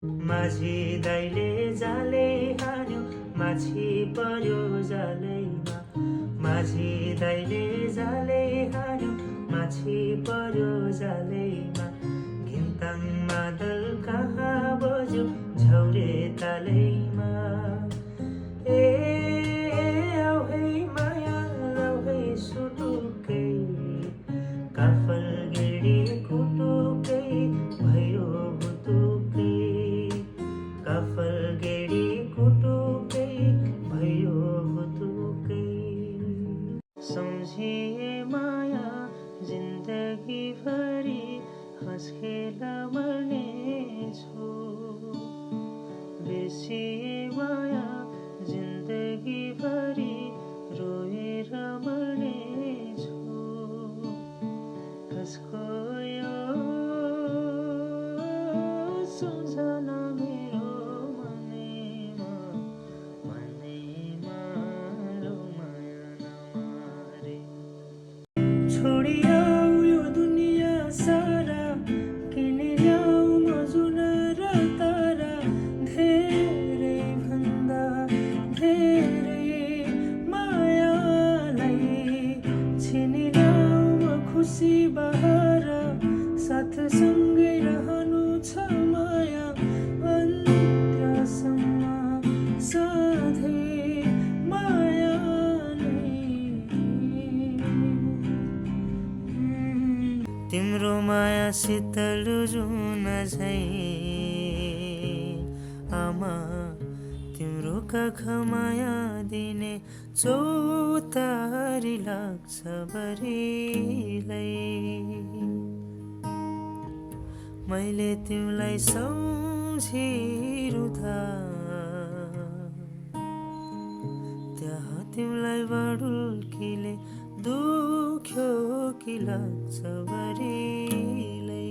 माझी दाइले जाले हान्यो माछी पर्यो जालैमा माझी दाइले जाले हान्यो माछी पर्यो जालैमा घिन्ताङ मादल कहाँ बज्यो झौरे तालैमा ए आऊ है माया आऊ है सुटुकै काफल गेडी कुटुकै भयो भुतुकै काफल गेडी कुटुकै भयो भुतुकै सम्झिए माया जिन्दगी भरि हाँसखेल मर्नेछु बिर्सिए माया जिन्दगी भरि रोएर मर्नेछु कसको यो सम्झना मेरो मनमा लो माया नमारे छोडियाऊ यो दुनिया सारा किने ल्याऊ मजुर र तारा धेरै भन्दा धेरै मायालाई छिनिल्याऊ म खुसी बहार साथसँगै रहनु छ माया अन्त्यसम्म सधैँ माया तिम्रो माया शीतल जुन झै आमा तिम्रो काख माया दिने चौतारी लाग्छ बरिलै मैले तिमीलाई सम्झिरुँदा त्यहाँ तिमीलाई बडुल्कीले दुख्यो कि लाग्छ बरिलै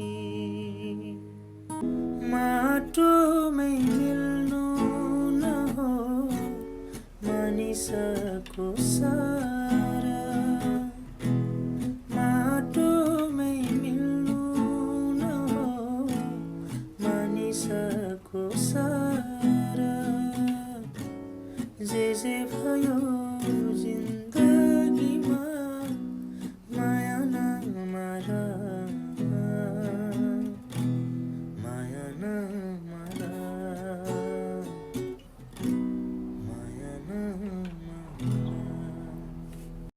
माटोमै मिल्नु न हो मानिसको सा